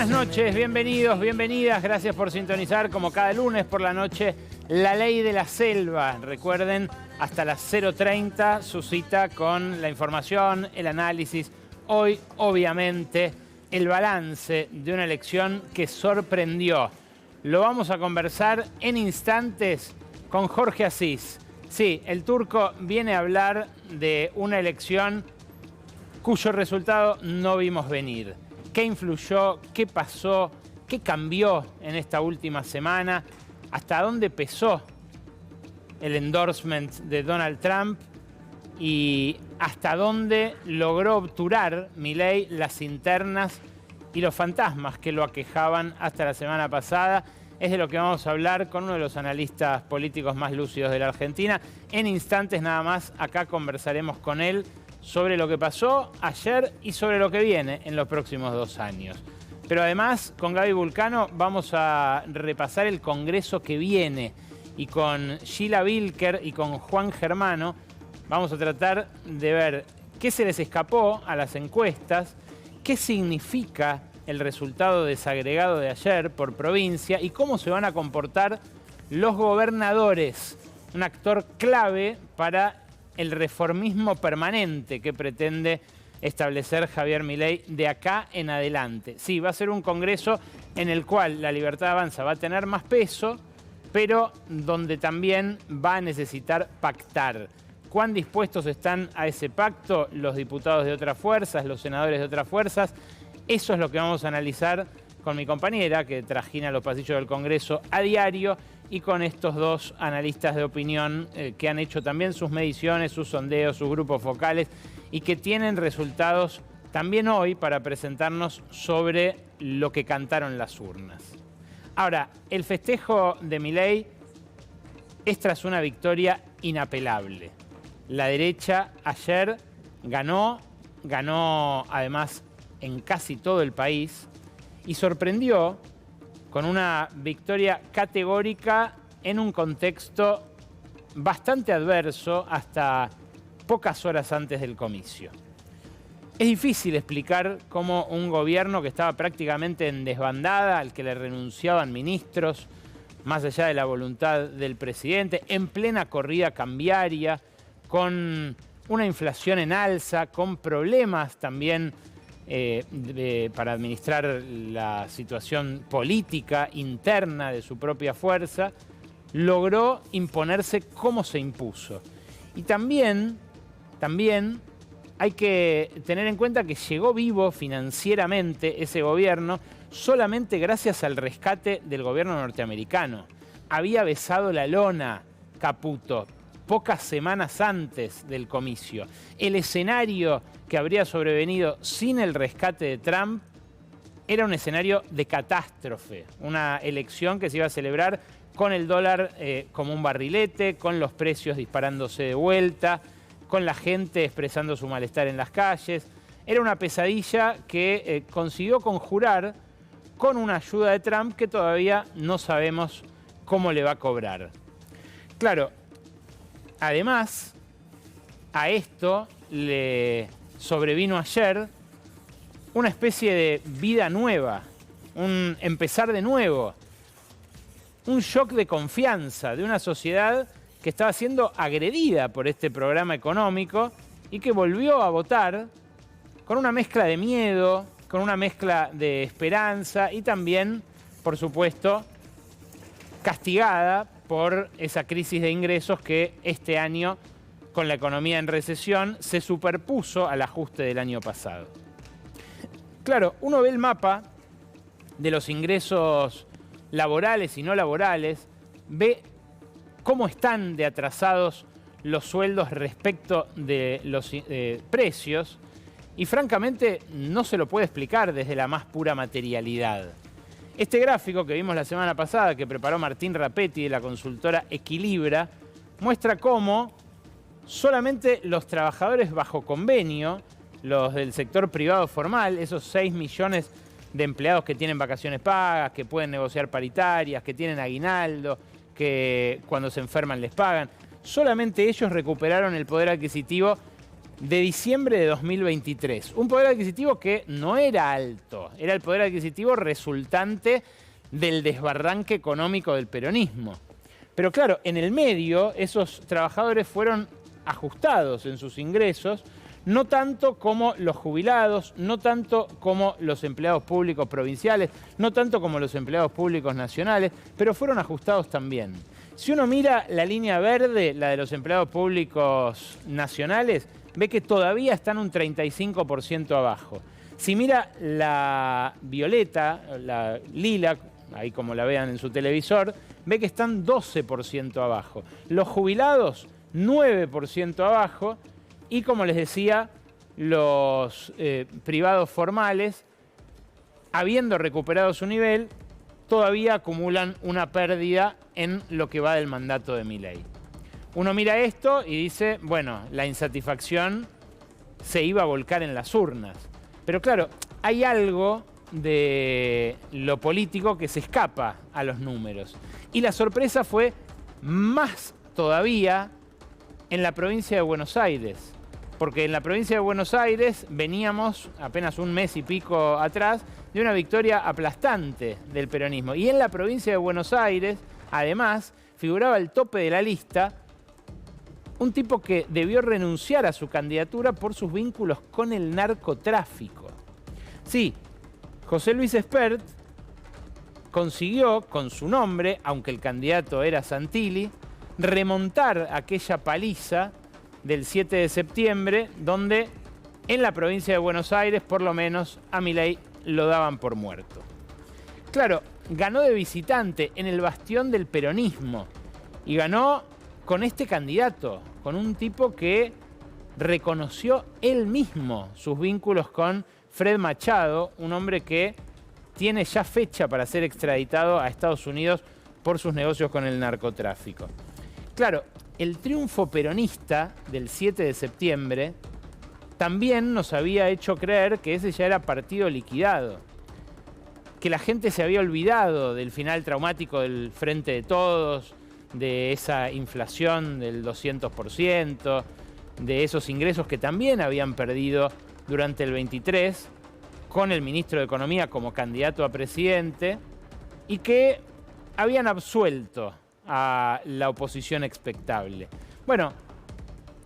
Buenas noches, bienvenidos, bienvenidas. Gracias por sintonizar como cada lunes por la noche La Ley de la Selva. Recuerden, hasta las 0:30 su cita con la información, el análisis. Hoy, obviamente, el balance de una elección que sorprendió. Lo vamos a conversar en instantes con Jorge Asís. Sí, el turco viene a hablar de una elección cuyo resultado no vimos venir. ¿Qué influyó? ¿Qué pasó? ¿Qué cambió en esta última semana? ¿Hasta dónde pesó el endorsement de Donald Trump? ¿Y hasta dónde logró obturar Milei las internas y los fantasmas que lo aquejaban hasta la semana pasada? Es de lo que vamos a hablar con uno de los analistas políticos más lúcidos de la Argentina. En instantes nada más, acá conversaremos con él sobre lo que pasó ayer y sobre lo que viene en los próximos 2 años. Pero además, con Gaby Vulcano vamos a repasar el Congreso que viene. Y con Sheila Bilker y con Juan Germano vamos a tratar de ver qué se les escapó a las encuestas, qué significa el resultado desagregado de ayer por provincia y cómo se van a comportar los gobernadores, un actor clave para el reformismo permanente que pretende establecer Javier Milei de acá en adelante. Sí, va a ser un congreso en el cual la Libertad Avanza va a tener más peso, pero donde también va a necesitar pactar. ¿Cuán dispuestos están a ese pacto los diputados de otras fuerzas, los senadores de otras fuerzas? Eso es lo que vamos a analizar con mi compañera, que trajina los pasillos del Congreso a diario, y con estos dos analistas de opinión que han hecho también sus mediciones, sus sondeos, sus grupos focales, y que tienen resultados también hoy para presentarnos sobre lo que cantaron las urnas. Ahora, el festejo de Milei es tras una victoria inapelable. La derecha ayer ganó además en casi todo el país y sorprendió con una victoria categórica en un contexto bastante adverso hasta pocas horas antes del comicio. Es difícil explicar cómo un gobierno que estaba prácticamente en desbandada, al que le renunciaban ministros, más allá de la voluntad del presidente, en plena corrida cambiaria, con una inflación en alza, con problemas también para administrar la situación política interna de su propia fuerza, logró imponerse como se impuso. Y también hay que tener en cuenta que llegó vivo financieramente ese gobierno solamente gracias al rescate del gobierno norteamericano. Había besado la lona Caputo pocas semanas antes del comicio. El escenario que habría sobrevenido sin el rescate de Trump era un escenario de catástrofe. Una elección que se iba a celebrar con el dólar como un barrilete, con los precios disparándose de vuelta, con la gente expresando su malestar en las calles. Era una pesadilla que consiguió conjurar con una ayuda de Trump que todavía no sabemos cómo le va a cobrar. Claro, además, a esto le sobrevino ayer una especie de vida nueva, un empezar de nuevo, un shock de confianza de una sociedad que estaba siendo agredida por este programa económico y que volvió a votar con una mezcla de miedo, con una mezcla de esperanza y también, por supuesto, castigada por esa crisis de ingresos que este año, con la economía en recesión, se superpuso al ajuste del año pasado. Claro, uno ve el mapa de los ingresos laborales y no laborales, ve cómo están de atrasados los sueldos respecto de los precios y francamente no se lo puede explicar desde la más pura materialidad. Este gráfico que vimos la semana pasada, que preparó Martín Rapetti de la consultora Equilibra, muestra cómo solamente los trabajadores bajo convenio, los del sector privado formal, esos 6 millones de empleados que tienen vacaciones pagas, que pueden negociar paritarias, que tienen aguinaldo, que cuando se enferman les pagan, solamente ellos recuperaron el poder adquisitivo de diciembre de 2023. Un poder adquisitivo que no era alto, era el poder adquisitivo resultante del desbarranque económico del peronismo. Pero claro, en el medio esos trabajadores fueron ajustados en sus ingresos, no tanto como los jubilados, no tanto como los empleados públicos provinciales, no tanto como los empleados públicos nacionales, pero fueron ajustados también. Si uno mira la línea verde, la de los empleados públicos nacionales, ve que todavía están un 35% abajo. Si mira la violeta, la lila, ahí como la vean en su televisor, ve que están 12% abajo. Los jubilados, 9% abajo. Y como les decía, los privados formales, habiendo recuperado su nivel, todavía acumulan una pérdida en lo que va del mandato de Milei. Uno mira esto y dice, bueno, la insatisfacción se iba a volcar en las urnas. Pero claro, hay algo de lo político que se escapa a los números. Y la sorpresa fue más todavía en la provincia de Buenos Aires. Porque en la provincia de Buenos Aires veníamos apenas un mes y pico atrás de una victoria aplastante del peronismo. Y en la provincia de Buenos Aires, además, figuraba al tope de la lista un tipo que debió renunciar a su candidatura por sus vínculos con el narcotráfico. Sí, José Luis Espert consiguió, con su nombre, aunque el candidato era Santilli, remontar aquella paliza del 7 de septiembre, donde en la provincia de Buenos Aires, por lo menos, a Milei lo daban por muerto. Claro, ganó de visitante en el bastión del peronismo y ganó con este candidato, con un tipo que reconoció él mismo sus vínculos con Fred Machado, un hombre que tiene ya fecha para ser extraditado a Estados Unidos por sus negocios con el narcotráfico. Claro, el triunfo peronista del 7 de septiembre también nos había hecho creer que ese ya era partido liquidado, que la gente se había olvidado del final traumático del Frente de Todos, de esa inflación del 200%, de esos ingresos que también habían perdido durante el 23, con el ministro de Economía como candidato a presidente, y que habían absuelto a la oposición expectable. Bueno,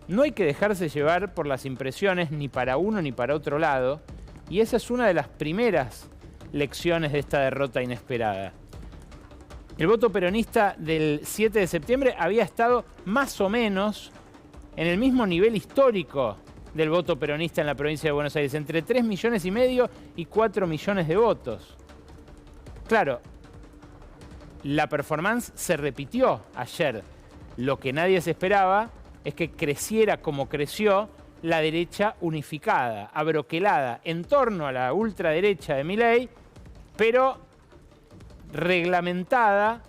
no hay que dejarse llevar por las impresiones ni para uno ni para otro lado, y esa es una de las primeras lecciones de esta derrota inesperada. El voto peronista del 7 de septiembre había estado más o menos en el mismo nivel histórico del voto peronista en la provincia de Buenos Aires, entre 3,5 millones y 4 millones de votos. Claro, la performance se repitió ayer. Lo que nadie se esperaba es que creciera como creció la derecha unificada, abroquelada en torno a la ultraderecha de Milei, pero reglamentada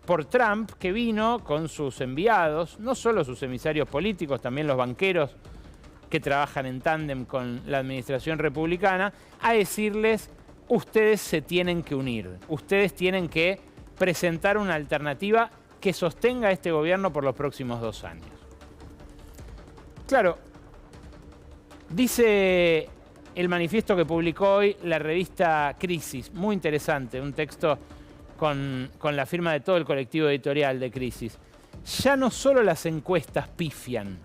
por Trump, que vino con sus enviados, no solo sus emisarios políticos, también los banqueros que trabajan en tándem con la administración republicana, a decirles, ustedes se tienen que unir, ustedes tienen que presentar una alternativa que sostenga a este gobierno por los próximos 2 años. Claro, dice el manifiesto que publicó hoy la revista Crisis, muy interesante, un texto con la firma de todo el colectivo editorial de Crisis. Ya no solo las encuestas pifian,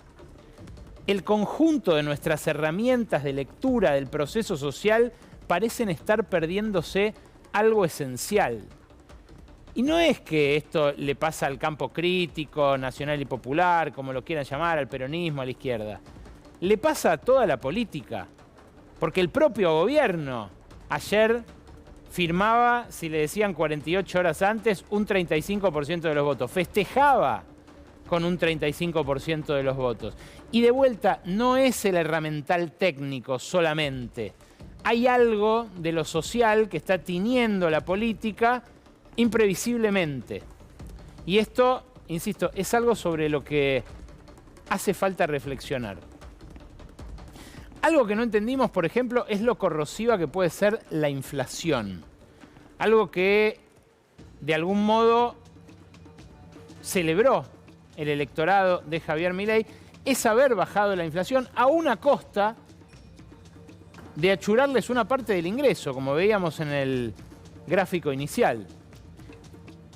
el conjunto de nuestras herramientas de lectura del proceso social parecen estar perdiéndose algo esencial. Y no es que esto le pasa al campo crítico, nacional y popular, como lo quieran llamar, al peronismo, a la izquierda. Le pasa a toda la política, porque el propio gobierno ayer firmaba, si le decían 48 horas antes, un 35% de los votos. Festejaba con un 35% de los votos. Y de vuelta, no es el herramental técnico solamente. Hay algo de lo social que está tiñendo la política imprevisiblemente. Y esto, insisto, es algo sobre lo que hace falta reflexionar. Algo que no entendimos, por ejemplo, es lo corrosiva que puede ser la inflación. Algo que, de algún modo, celebró el electorado de Javier Milei es haber bajado la inflación a una costa de achurarles una parte del ingreso, como veíamos en el gráfico inicial.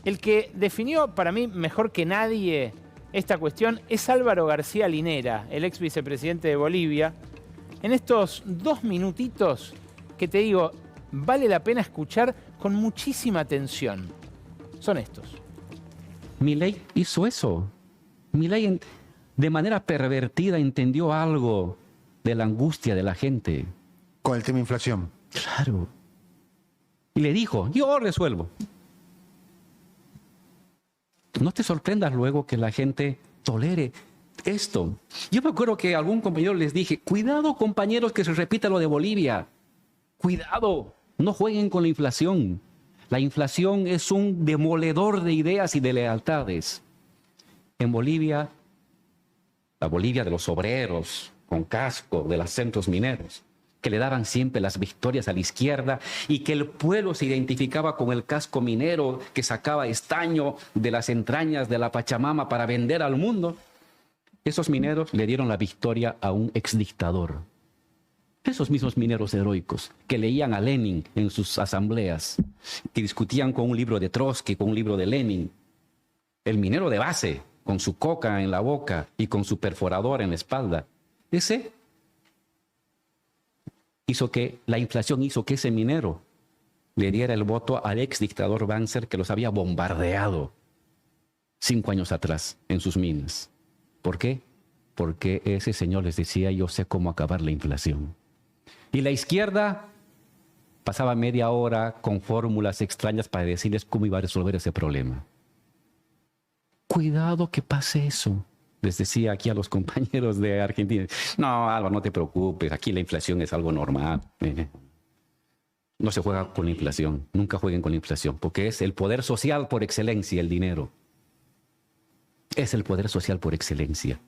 El que definió para mí mejor que nadie esta cuestión es Álvaro García Linera, el ex vicepresidente de Bolivia. En estos 2 minutitos que te digo, vale la pena escuchar con muchísima atención. Son estos. Milei hizo eso. Milei de manera pervertida entendió algo de la angustia de la gente. Con el tema inflación. Claro. Y le dijo, yo resuelvo. No te sorprendas luego que la gente tolere esto. Yo me acuerdo que a algún compañero les dije, cuidado compañeros que se repita lo de Bolivia. Cuidado, no jueguen con la inflación. La inflación es un demoledor de ideas y de lealtades. En Bolivia, la Bolivia de los obreros, con casco, de los centros mineros, que le daban siempre las victorias a la izquierda y que el pueblo se identificaba con el casco minero que sacaba estaño de las entrañas de la Pachamama para vender al mundo. Esos mineros le dieron la victoria a un exdictador. Esos mismos mineros heroicos que leían a Lenin en sus asambleas, que discutían con un libro de Trotsky, con un libro de Lenin. El minero de base, con su coca en la boca y con su perforador en la espalda. Ese hizo que la inflación hizo que ese minero le diera el voto al ex dictador Banzer que los había bombardeado 5 años atrás en sus minas. ¿Por qué? Porque ese señor les decía, yo sé cómo acabar la inflación. Y la izquierda pasaba media hora con fórmulas extrañas para decirles cómo iba a resolver ese problema. Cuidado que pase eso. Les decía aquí a los compañeros de Argentina, no, Álvaro, no te preocupes, aquí la inflación es algo normal. No se juega con la inflación, nunca jueguen con la inflación, porque es el poder social por excelencia, el dinero. Es el poder social por excelencia.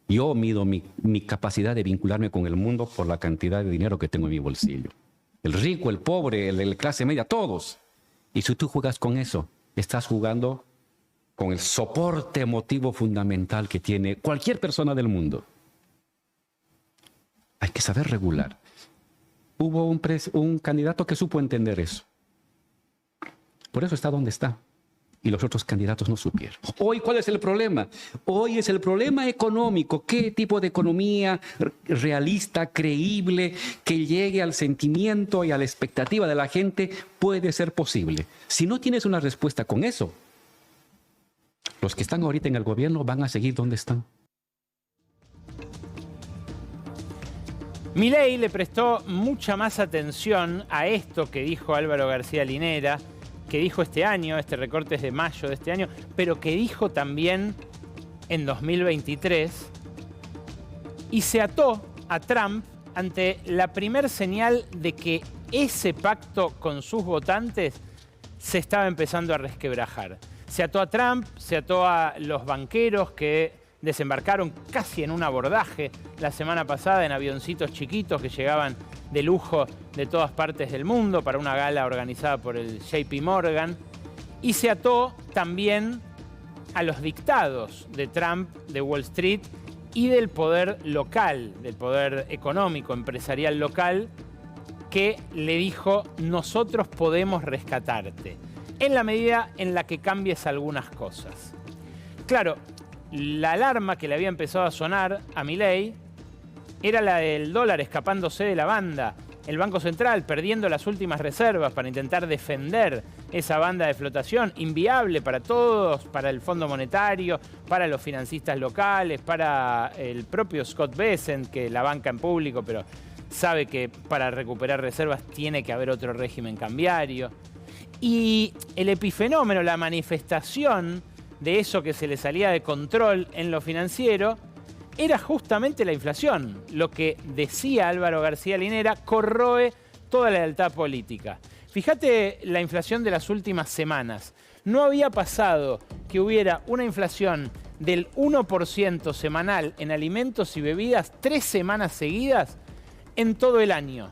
Yo mido mi capacidad de vincularme con el mundo por la cantidad de dinero que tengo en mi bolsillo. El rico, el pobre, el clase media, todos. Y si tú juegas con eso, estás jugando con el soporte emotivo fundamental que tiene cualquier persona del mundo. Hay que saber regular. Hubo un candidato que supo entender eso. Por eso está donde está. Y los otros candidatos no supieron. Hoy, ¿cuál es el problema? Hoy es el problema económico. ¿Qué tipo de economía realista, creíble, que llegue al sentimiento y a la expectativa de la gente puede ser posible? Si no tienes una respuesta con eso, los que están ahorita en el gobierno van a seguir donde están. Milei le prestó mucha más atención a esto que dijo Álvaro García Linera, que dijo este año, este recorte es de mayo de este año, pero que dijo también en 2023, y se ató a Trump ante la primer señal de que ese pacto con sus votantes se estaba empezando a resquebrajar. Se ató a Trump, se ató a los banqueros que desembarcaron casi en un abordaje la semana pasada en avioncitos chiquitos que llegaban de lujo de todas partes del mundo para una gala organizada por el JP Morgan. Y se ató también a los dictados de Trump, de Wall Street y del poder local, del poder económico, empresarial local, que le dijo, nosotros podemos rescatarte, en la medida en la que cambies algunas cosas. Claro, la alarma que le había empezado a sonar a Milei era la del dólar escapándose de la banda, el Banco Central perdiendo las últimas reservas para intentar defender esa banda de flotación, inviable para todos, para el Fondo Monetario, para los financistas locales, para el propio Scott Bessent, que la banca en público, pero sabe que para recuperar reservas tiene que haber otro régimen cambiario. Y el epifenómeno, la manifestación de eso que se le salía de control en lo financiero, era justamente la inflación. Lo que decía Álvaro García Linera corroe toda la lealtad política. Fíjate la inflación de las últimas semanas. No había pasado que hubiera una inflación del 1% semanal en alimentos y bebidas 3 semanas seguidas en todo el año.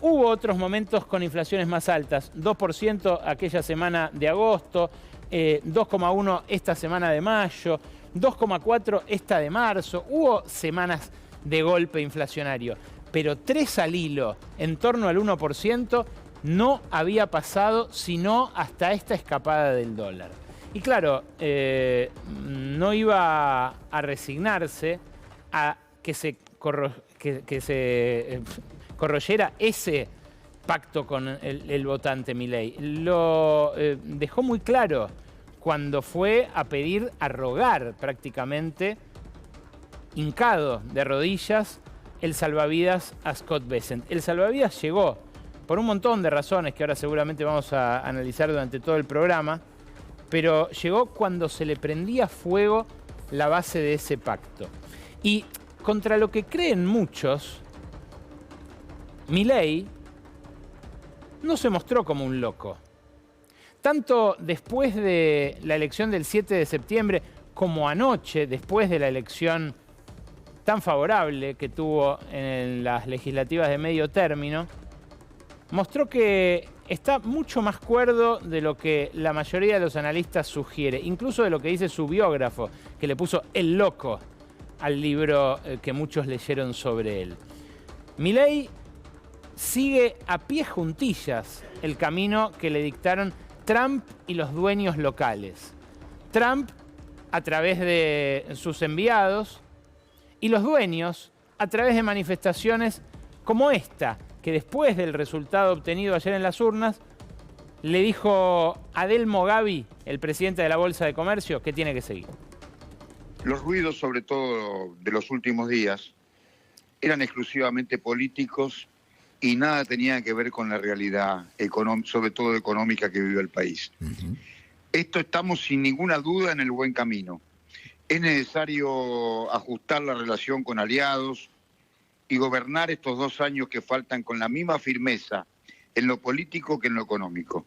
Hubo otros momentos con inflaciones más altas, 2% aquella semana de agosto, 2,1% esta semana de mayo, 2,4 esta de marzo. Hubo semanas de golpe inflacionario, pero 3 al hilo en torno al 1% no había pasado sino hasta esta escapada del dólar. Y claro, no iba a resignarse a que se corroyera ese pacto con el votante Milei. Lo dejó muy claro cuando fue a pedir, a rogar prácticamente, hincado de rodillas, el salvavidas a Scott Bessent. El salvavidas llegó por un montón de razones que ahora seguramente vamos a analizar durante todo el programa, pero llegó cuando se le prendía fuego la base de ese pacto. Y contra lo que creen muchos, Milei no se mostró como un loco. Tanto después de la elección del 7 de septiembre como anoche, después de la elección tan favorable que tuvo en las legislativas de medio término, mostró que está mucho más cuerdo de lo que la mayoría de los analistas sugiere, incluso de lo que dice su biógrafo, que le puso El Loco al libro que muchos leyeron sobre él. Milei sigue a pie juntillas el camino que le dictaron Trump y los dueños locales. Trump a través de sus enviados y los dueños a través de manifestaciones como esta, que después del resultado obtenido ayer en las urnas, le dijo Adel Mogabi, el presidente de la Bolsa de Comercio, que tiene que seguir. Los ruidos, sobre todo de los últimos días, eran exclusivamente políticos y nada tenía que ver con la realidad, sobre todo económica, que vive el país. Esto estamos sin ninguna duda en el buen camino. Es necesario ajustar la relación con aliados y gobernar estos 2 años que faltan con la misma firmeza en lo político que en lo económico.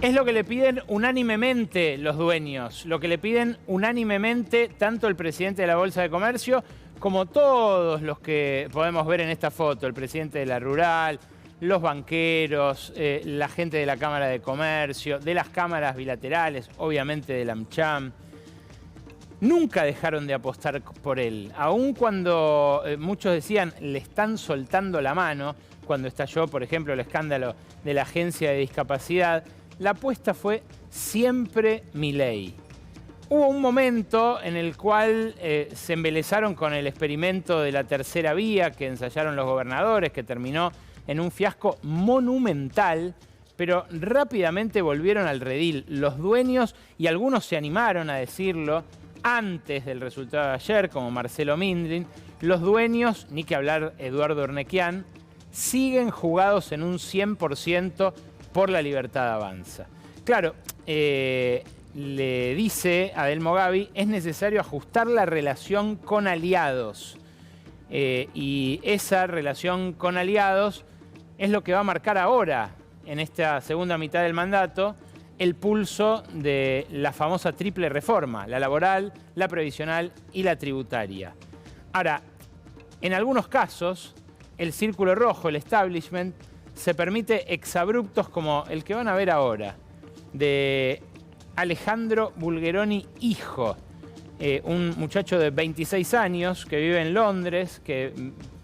Es lo que le piden unánimemente los dueños, lo que le piden unánimemente tanto el presidente de la Bolsa de Comercio como todos los que podemos ver en esta foto, el presidente de la Rural, los banqueros, la gente de la Cámara de Comercio, de las cámaras bilaterales, obviamente de la AmCham. Nunca dejaron de apostar por él, aun cuando muchos decían le están soltando la mano, cuando estalló, por ejemplo, el escándalo de la Agencia de Discapacidad, la apuesta fue siempre Milei. Hubo un momento en el cual se embelezaron con el experimento de la tercera vía que ensayaron los gobernadores, que terminó en un fiasco monumental, pero rápidamente volvieron al redil. Los dueños, y algunos se animaron a decirlo antes del resultado de ayer, como Marcelo Mindrin, los dueños, ni que hablar Eduardo Ornequian, siguen jugados en un 100% por la libertad avanza. Claro, le dice a Adel Mogabi, es necesario ajustar la relación con aliados. Y esa relación con aliados es lo que va a marcar ahora, en esta segunda mitad del mandato, el pulso de la famosa triple reforma, la laboral, la previsional y la tributaria. Ahora, en algunos casos, el círculo rojo, el establishment, se permite exabruptos como el que van a ver ahora, de Alejandro Bulgeroni, hijo, un muchacho de 26 años que vive en Londres, que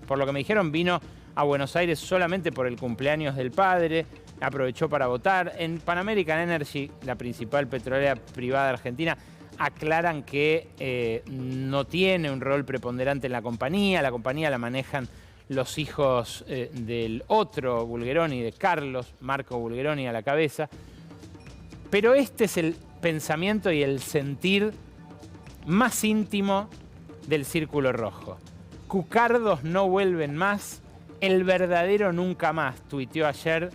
por lo que me dijeron vino a Buenos Aires solamente por el cumpleaños del padre, aprovechó para votar. En Pan American Energy, la principal petrolera privada argentina, aclaran que no tiene un rol preponderante en la compañía la manejan los hijos del otro Bulgeroni, de Carlos, Marco Bulgeroni a la cabeza. Pero este es el pensamiento y el sentir más íntimo del círculo rojo. Cucardos no vuelven más, el verdadero nunca más, tuiteó ayer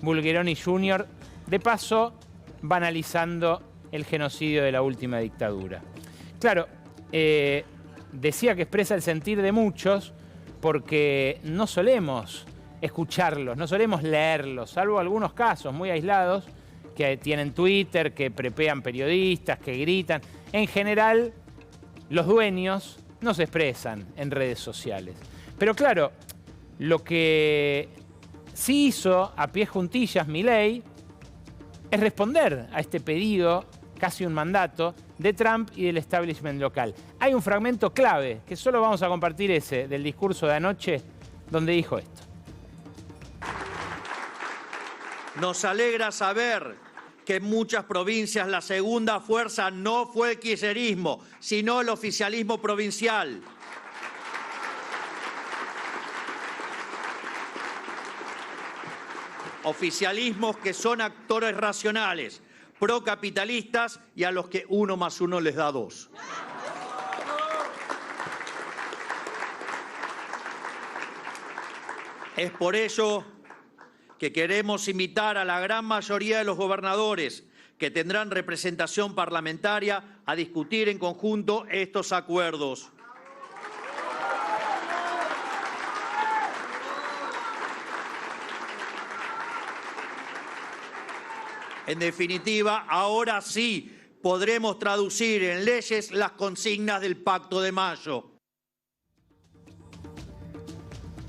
Bulgeroni Jr., de paso banalizando el genocidio de la última dictadura. Claro, decía que expresa el sentir de muchos porque no solemos escucharlos, no solemos leerlos, salvo algunos casos muy aislados que tienen Twitter, que prepean periodistas, que gritan. En general, los dueños no se expresan en redes sociales. Pero claro, lo que sí hizo a pie juntillas Milei es responder a este pedido casi un mandato, de Trump y del establishment local. Hay un fragmento clave, que solo vamos a compartir ese, del discurso de anoche, donde dijo esto. Nos alegra saber que en muchas provincias la segunda fuerza no fue el kirchnerismo, sino el oficialismo provincial. Oficialismos que son actores racionales, procapitalistas y a los que 1 más 1 les da 2. Es por ello que queremos invitar a la gran mayoría de los gobernadores que tendrán representación parlamentaria a discutir en conjunto estos acuerdos. En definitiva, ahora sí podremos traducir en leyes las consignas del Pacto de Mayo.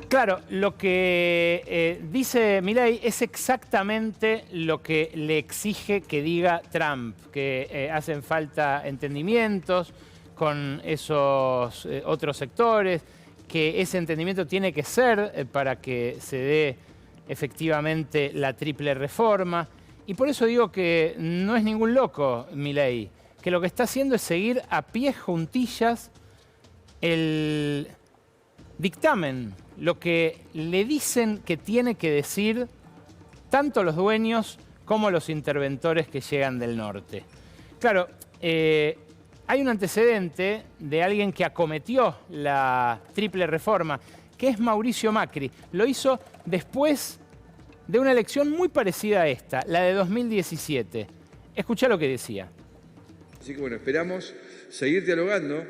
Claro, lo que dice Milei es exactamente lo que le exige que diga Trump, que hacen falta entendimientos con esos otros sectores, que ese entendimiento tiene que ser para que se dé efectivamente la triple reforma. Y por eso digo que no es ningún loco Milei, que lo que está haciendo es seguir a pies juntillas el dictamen, lo que le dicen que tiene que decir tanto los dueños como los interventores que llegan del norte. Claro, hay un antecedente de alguien que acometió la triple reforma, que es Mauricio Macri. Lo hizo después de una elección muy parecida a esta, la de 2017. Escuchá lo que decía. Así que bueno, esperamos seguir dialogando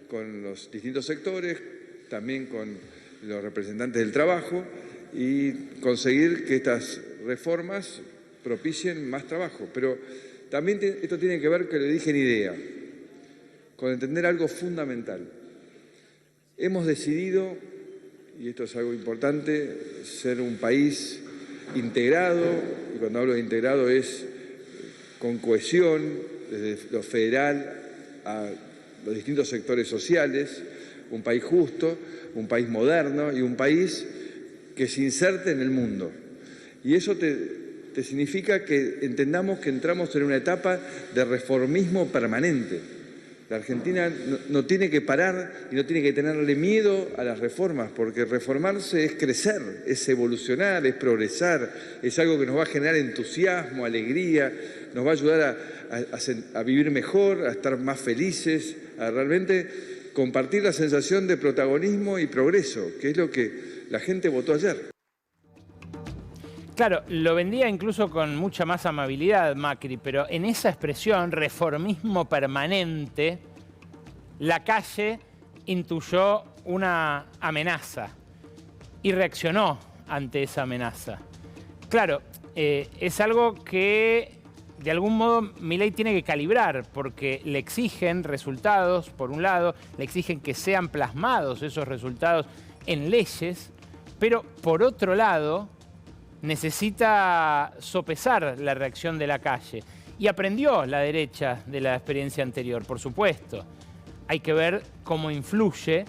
con los distintos sectores, también con los representantes del trabajo y conseguir que estas reformas propicien más trabajo. Pero también esto tiene que ver, que le dije en idea, con entender algo fundamental. Hemos decidido, y esto es algo importante, ser un país integrado, y cuando hablo de integrado es con cohesión, desde lo federal a los distintos sectores sociales, un país justo, un país moderno y un país que se inserte en el mundo. Y eso te significa que entendamos que entramos en una etapa de reformismo permanente. La Argentina no tiene que parar y no tiene que tenerle miedo a las reformas, porque reformarse es crecer, es evolucionar, es progresar, es algo que nos va a generar entusiasmo, alegría, nos va a ayudar a vivir mejor, a estar más felices, a realmente compartir la sensación de protagonismo y progreso, que es lo que la gente votó ayer. Claro, lo vendía incluso con mucha más amabilidad Macri, pero en esa expresión, reformismo permanente, la calle intuyó una amenaza y reaccionó ante esa amenaza. Claro, es algo que de algún modo Milei tiene que calibrar, porque le exigen resultados, por un lado, le exigen que sean plasmados esos resultados en leyes, pero por otro lado necesita sopesar la reacción de la calle. Y aprendió la derecha de la experiencia anterior, por supuesto. Hay que ver cómo influye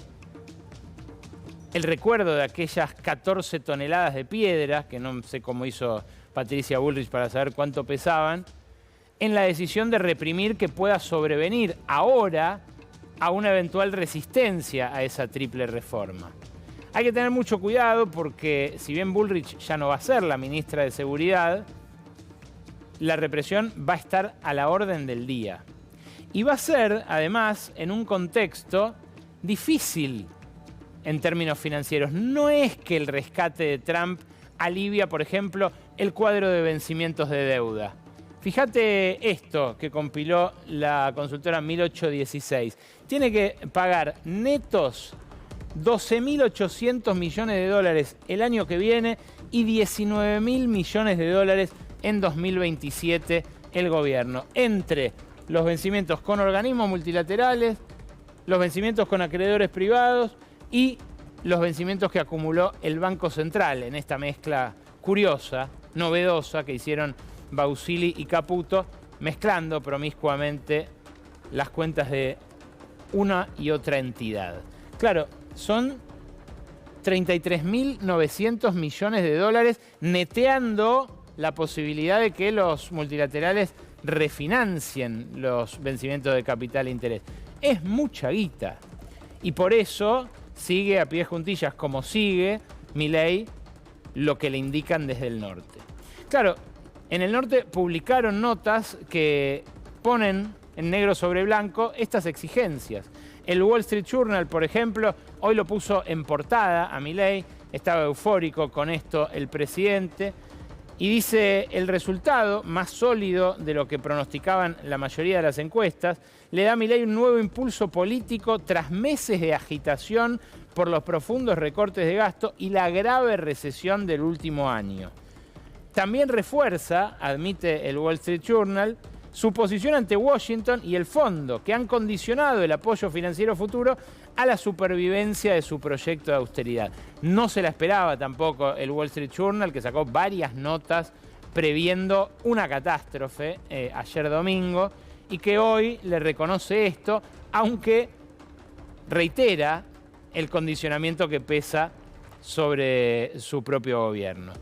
el recuerdo de aquellas 14 toneladas de piedra, que no sé cómo hizo Patricia Bullrich para saber cuánto pesaban, en la decisión de reprimir que pueda sobrevenir ahora a una eventual resistencia a esa triple reforma. Hay que tener mucho cuidado porque si bien Bullrich ya no va a ser la ministra de Seguridad, la represión va a estar a la orden del día. Y va a ser, además, en un contexto difícil en términos financieros. No es que el rescate de Trump alivia, por ejemplo, el cuadro de vencimientos de deuda. Fíjate esto que compiló la consultora 1816. Tiene que pagar netos 12.800 millones de dólares el año que viene y 19.000 millones de dólares en 2027 el gobierno, entre los vencimientos con organismos multilaterales, los vencimientos con acreedores privados y los vencimientos que acumuló el Banco Central en esta mezcla curiosa, novedosa que hicieron Bausili y Caputo mezclando promiscuamente las cuentas de una y otra entidad. Claro, son 33.900 millones de dólares, neteando la posibilidad de que los multilaterales refinancien los vencimientos de capital e interés. Es mucha guita. Y por eso sigue a pie juntillas como sigue Milei lo que le indican desde el norte. Claro, en el norte publicaron notas que ponen en negro sobre blanco estas exigencias. El Wall Street Journal, por ejemplo, hoy lo puso en portada a Milei. Estaba eufórico con esto el presidente. Y dice, el resultado más sólido de lo que pronosticaban la mayoría de las encuestas le da a Milei un nuevo impulso político tras meses de agitación por los profundos recortes de gasto y la grave recesión del último año. También refuerza, admite el Wall Street Journal, su posición ante Washington y el fondo, que han condicionado el apoyo financiero futuro a la supervivencia de su proyecto de austeridad. No se la esperaba tampoco el Wall Street Journal, que sacó varias notas previendo una catástrofe ayer domingo, y que hoy le reconoce esto, aunque reitera el condicionamiento que pesa sobre su propio gobierno.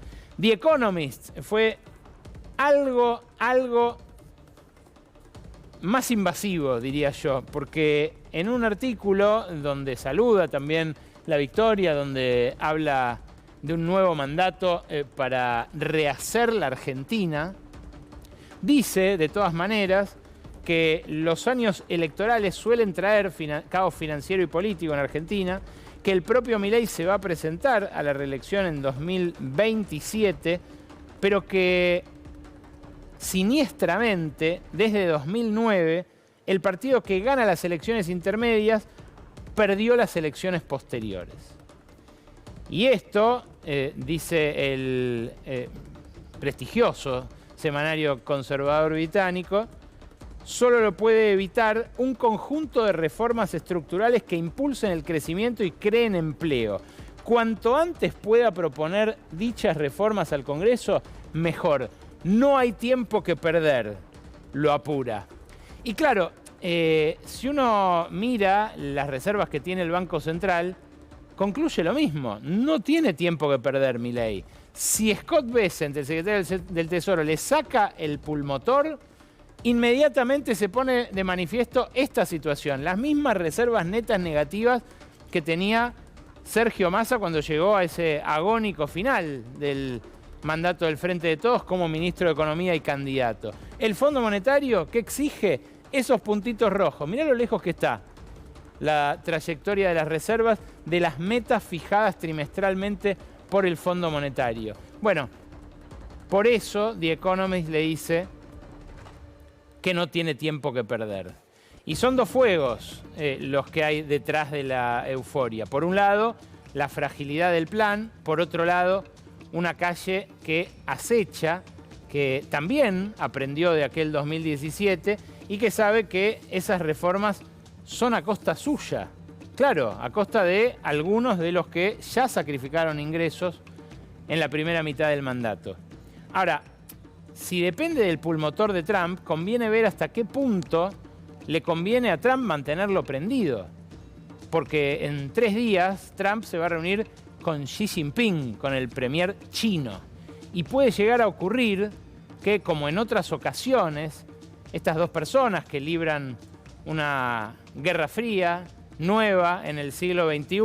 The Economist fue algo más invasivo, diría yo, porque en un artículo donde saluda también la victoria, donde habla de un nuevo mandato para rehacer la Argentina, dice, de todas maneras, que los años electorales suelen traer caos financiero y político en Argentina, que el propio Milei se va a presentar a la reelección en 2027, pero que siniestramente, desde 2009, el partido que gana las elecciones intermedias perdió las elecciones posteriores. Y esto, dice el prestigioso semanario conservador británico, solo lo puede evitar un conjunto de reformas estructurales que impulsen el crecimiento y creen empleo. Cuanto antes pueda proponer dichas reformas al Congreso, mejor. No hay tiempo que perder, lo apura. Y claro, si uno mira las reservas que tiene el Banco Central, concluye lo mismo. No tiene tiempo que perder Milei. Si Scott Bessent, el secretario del Tesoro, le saca el pulmotor, inmediatamente se pone de manifiesto esta situación. Las mismas reservas netas negativas que tenía Sergio Massa cuando llegó a ese agónico final del mandato del Frente de Todos como ministro de Economía y candidato. El Fondo Monetario, ¿qué exige? Esos puntitos rojos. Mirá lo lejos que está la trayectoria de las reservas de las metas fijadas trimestralmente por el Fondo Monetario. Bueno, por eso The Economist le dice que no tiene tiempo que perder. Y son dos fuegos los que hay detrás de la euforia. Por un lado, la fragilidad del plan. Por otro lado, una calle que acecha, que también aprendió de aquel 2017 y que sabe que esas reformas son a costa suya. Claro, a costa de algunos de los que ya sacrificaron ingresos en la primera mitad del mandato. Ahora, si depende del pulmotor de Trump, conviene ver hasta qué punto le conviene a Trump mantenerlo prendido. Porque en 3 días Trump se va a reunir con Xi Jinping, con el premier chino. Y puede llegar a ocurrir que, como en otras ocasiones, estas dos personas que libran una guerra fría, nueva en el siglo XXI,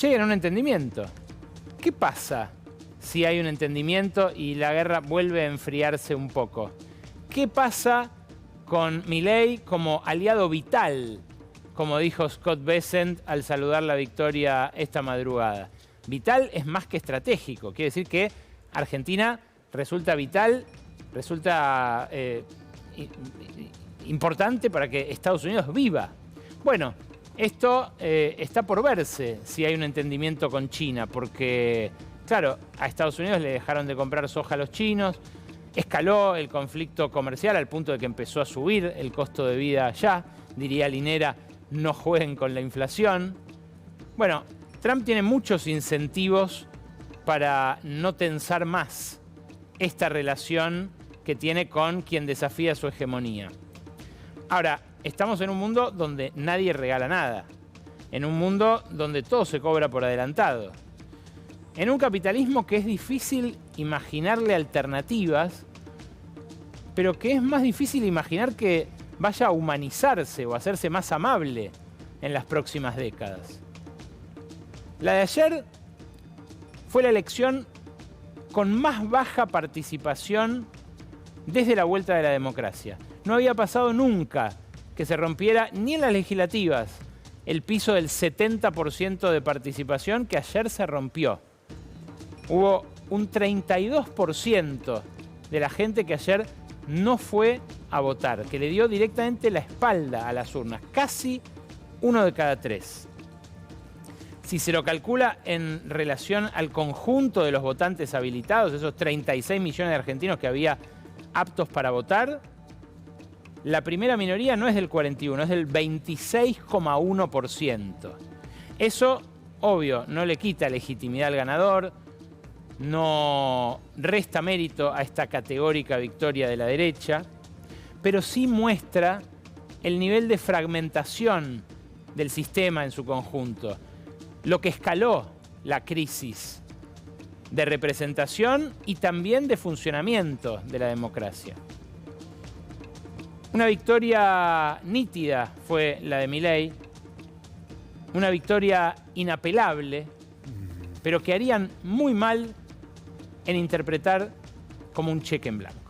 lleguen a un entendimiento. ¿Qué pasa si hay un entendimiento y la guerra vuelve a enfriarse un poco? ¿Qué pasa con Milei como aliado vital, como dijo Scott Bessent al saludar la victoria esta madrugada? Vital es más que estratégico. Quiere decir que Argentina resulta vital, resulta importante para que Estados Unidos viva. Bueno, esto está por verse si hay un entendimiento con China, porque, claro, a Estados Unidos le dejaron de comprar soja a los chinos, escaló el conflicto comercial al punto de que empezó a subir el costo de vida allá. Diría Linera, no jueguen con la inflación. Bueno, Trump tiene muchos incentivos para no tensar más esta relación que tiene con quien desafía su hegemonía. Ahora, estamos en un mundo donde nadie regala nada, en un mundo donde todo se cobra por adelantado, en un capitalismo que es difícil imaginarle alternativas, pero que es más difícil imaginar que vaya a humanizarse o a hacerse más amable en las próximas décadas. La de ayer fue la elección con más baja participación desde la vuelta de la democracia. No había pasado nunca que se rompiera ni en las legislativas el piso del 70% de participación que ayer se rompió. Hubo un 32% de la gente que ayer no fue a votar, que le dio directamente la espalda a las urnas, casi 1 de cada 3. Si se lo calcula en relación al conjunto de los votantes habilitados, esos 36 millones de argentinos que había aptos para votar, la primera minoría no es del 41, es del 26,1%. Eso, obvio, no le quita legitimidad al ganador, no resta mérito a esta categórica victoria de la derecha, pero sí muestra el nivel de fragmentación del sistema en su conjunto, lo que escaló la crisis de representación y también de funcionamiento de la democracia. Una victoria nítida fue la de Milei, una victoria inapelable, pero que harían muy mal en interpretar como un cheque en blanco.